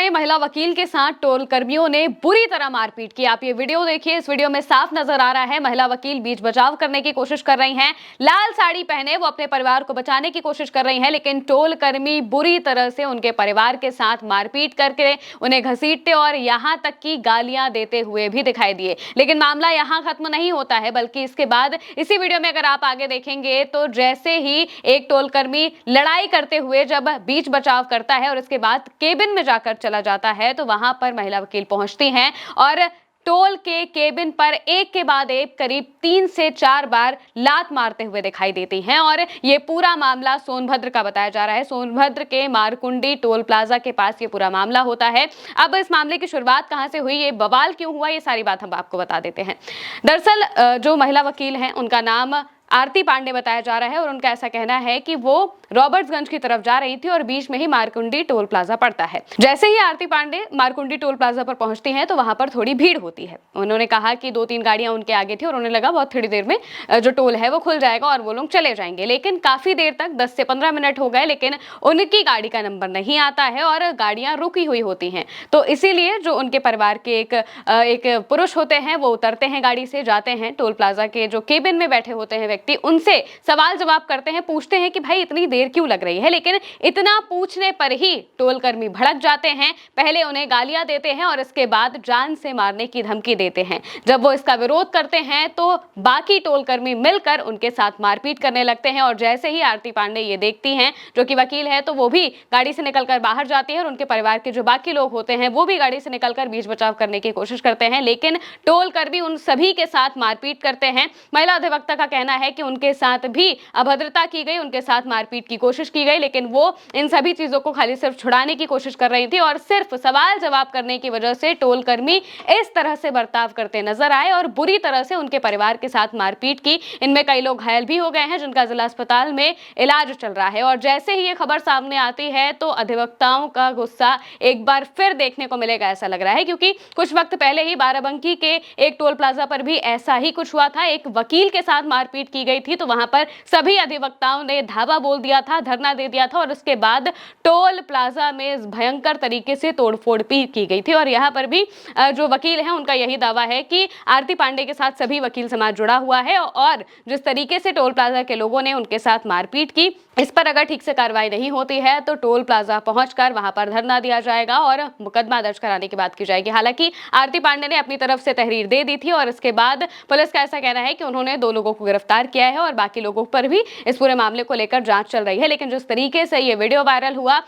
में महिला वकील के साथ टोल कर्मियों ने बुरी तरह मारपीट की। आप ये वीडियो देखिए, इस वीडियो में साफ नजर आ रहा है महिला वकील बीच बचाव करने की कोशिश कर रही हैं। लाल साड़ी पहने वो अपने परिवार को बचाने की कोशिश कर रही हैं, लेकिन टोल कर्मी बुरी तरह से उनके परिवार के साथ मारपीट करके उन्हें घसीटते और यहां तक की गालियां देते हुए भी दिखाई दिए। लेकिन मामला यहां खत्म नहीं होता है, बल्कि इसके बाद इसी वीडियो में अगर आप आगे देखेंगे तो जैसे ही एक टोल कर्मी लड़ाई करते हुए जब बीच बचाव करता है और इसके बाद केबिन में जाकर चला जाता है, तो वहां पर महिला वकील पहुंचती हैं और टोल के केबिन पर एक के बाद एक करीब 3 से 4 बार लात मारते हुए दिखाई देती हैं। और ये पूरा मामला सोनभद्र का बताया जा रहा है। सोनभद्र के मारकुंडी टोल प्लाजा के पास ये पूरा मामला होता है। अब इस मामले की शुरुआत कहां से हुई, ये बवाल क्यों हुआ, ये सारी बात हम आपको बता देते हैं। दरअसल जो महिला वकील हैं उनका नाम आरती पांडे बताया जा रहा है और उनका ऐसा कहना है कि वो रॉबर्ट्सगंज की तरफ जा रही थी और बीच में ही मारकुंडी टोल प्लाजा पड़ता है। जैसे ही आरती पांडे मारकुंडी टोल प्लाजा पर पहुंचती हैं तो वहां पर थोड़ी भीड़ होती है। उन्होंने कहा कि 2-3 गाड़ियां उनके आगे थी और उन्हें लगा बहुत थोड़ी देर में जो टोल है वो खुल जाएगा और वो लोग चले जाएंगे। लेकिन काफी देर तक 10 से 15 मिनट हो गए, लेकिन उनकी गाड़ी का नंबर नहीं आता है और गाड़ियां रुकी हुई होती हैं। तो इसीलिए जो उनके परिवार के एक पुरुष होते हैं वो उतरते हैं गाड़ी से, जाते हैं टोल प्लाजा के जो केबिन में बैठे होते हैं व्यक्ति, उनसे सवाल जवाब करते हैं, पूछते हैं कि भाई इतनी देर क्यों लग रही है। लेकिन इतना पूछने पर ही टोल कर्मी भड़क जाते हैं। पहले उन्हें गालियां देते हैं और इसके बाद जान से मारने की धमकी देते हैं। जब वो इसका विरोध करते हैं तो बाकी टोल कर्मी मिलकर उनके साथ मारपीट करने लगते हैं। और जैसे ही आरती पांडे ये देखती हैं, जो कि वकील है, तो वो भी गाड़ी से निकलकर बाहर जाती है और उनके परिवार के जो बाकी लोग होते हैं वो भी गाड़ी से निकलकर बीच बचाव करने की कोशिश करते हैं। लेकिन टोल कर्मी उन सभी के साथ मारपीट करते हैं। महिला अधिवक्ता का कहना है कि उनके साथ भी अभद्रता की गई, उनके साथ मारपीट की कोशिश की गई, लेकिन वो इन सभी चीजों को खाली सिर्फ छुड़ाने की कोशिश कर रही थी और सिर्फ सवाल जवाब करने की वजह से टोल कर्मी इस तरह से बर्ताव करते नजर आए और बुरी तरह से उनके परिवार के साथ मारपीट की। इनमें कई लोग घायल भी हो गए हैं, जिनका जिला अस्पताल में इलाज चल रहा है। और जैसे ही ये खबर सामने आती है तो अधिवक्ताओं का गुस्सा एक बार फिर देखने को मिलेगा, ऐसा लग रहा है, क्योंकि कुछ वक्त पहले ही बाराबंकी के एक टोल प्लाजा पर भी ऐसा ही कुछ हुआ था। एक वकील के साथ मारपीट की गई थी, तो वहां पर सभी अधिवक्ताओं ने धावा बोल दिया था, धरना दे दिया था और उसके बाद टोल प्लाजा में भयंकर तरीके से तोड़फोड़ भी की गई थी। और यहाँ पर भी जो वकील हैं उनका यही दावा है कि आरती पांडे के साथ सभी वकील समाज जुड़ा हुआ है और जिस तरीके से टोल प्लाजा के लोगों ने उनके साथ मारपीट की, इस पर अगर ठीक से कार्रवाई नहीं होती है तो टोल प्लाजा पहुंचकर वहां पर धरना दिया जाएगा और मुकदमा दर्ज कराने की बात की जाएगी। हालांकि आरती पांडे ने अपनी तरफ से तहरीर दे दी थी और इसके बाद पुलिस का ऐसा कहना है कि उन्होंने 2 लोगों को गिरफ्तार किया है और बाकी लोगों पर भी इस पूरे मामले को लेकर जांच चल रही है। लेकिन जिस तरीके से ये वीडियो वायरल हुआ,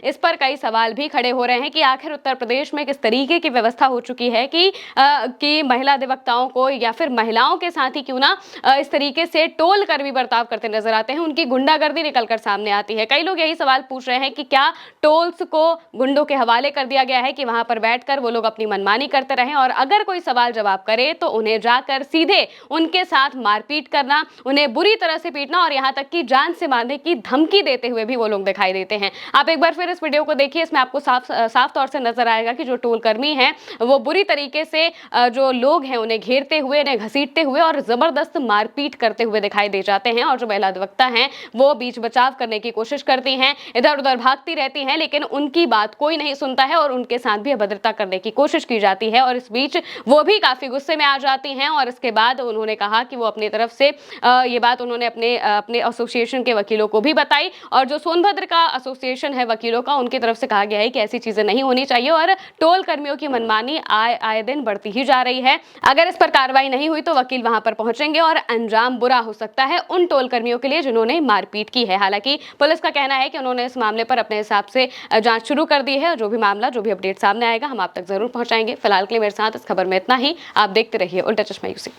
इस पर कई सवाल भी खड़े हो रहे हैं कि आखिर उत्तर प्रदेश में किस तरीके की व्यवस्था हो चुकी है कि महिला अधिवक्ताओं को या फिर महिलाओं के साथ ही क्यों ना इस तरीके से टोल कर्मी बर्ताव करते नजर आते हैं, उनकी गुंडागर्दी निकलकर सामने आती है। कई लोग यही सवाल पूछ रहे हैं कि क्या टोल्स को गुंडों के हवाले कर दिया गया है कि वहां पर बैठकर वो लोग अपनी मनमानी करते रहें और अगर कोई सवाल जवाब करे तो उन्हें जाकर सीधे उनके साथ मारपीट करना, उन्हें बुरी तरह से पीटना और यहाँ तक कि जान से मारने की धमकी देते हुए भी वो लोग दिखाई देते हैं। आप एक बार फिर इस वीडियो को देखिए, इसमें आपको साफ तौर से नजर आएगा कि जो टोल कर्मी हैं वो बुरी तरीके से जो लोग हैं उन्हें घेरते हुए, उन्हें घसीटते हुए और जबरदस्त मारपीट करते हुए दिखाई दे जाते हैं। और जो महिला अधिवक्ता हैं वो बीच बचाव करने की कोशिश करती हैं, इधर उधर भागती रहती हैं, लेकिन उनकी बात कोई नहीं सुनता है और उनके साथ भी अभद्रता करने की कोशिश की जाती है। और इस बीच वो भी काफी गुस्से में आ जाती हैं और इसके बाद उन्होंने कहा कि वो अपनी तरफ से ये बात उन्होंने अपने एसोसिएशन के वकीलों को भी बताई और जो सोनभद्र का एसोसिएशन है वकीलों का, उनकी तरफ से कहा गया है कि ऐसी चीजें नहीं होनी चाहिए और टोल कर्मियों की मनमानी आए दिन बढ़ती ही जा रही है। अगर इस पर कार्रवाई नहीं हुई तो वकील वहां पर पहुंचेंगे और अंजाम बुरा हो सकता है उन टोल कर्मियों के लिए जिन्होंने मारपीट की है। हालांकि पुलिस का कहना है कि उन्होंने इस मामले पर अपने हिसाब से जांच शुरू कर दी है। जो भी मामला, जो भी अपडेट सामने आएगा हम आप तक जरूर पहुंचाएंगे। फिलहाल के लिए मेरे साथ इस खबर में इतना ही। आप देखते रहिए उल्टा चश्मा यूसी।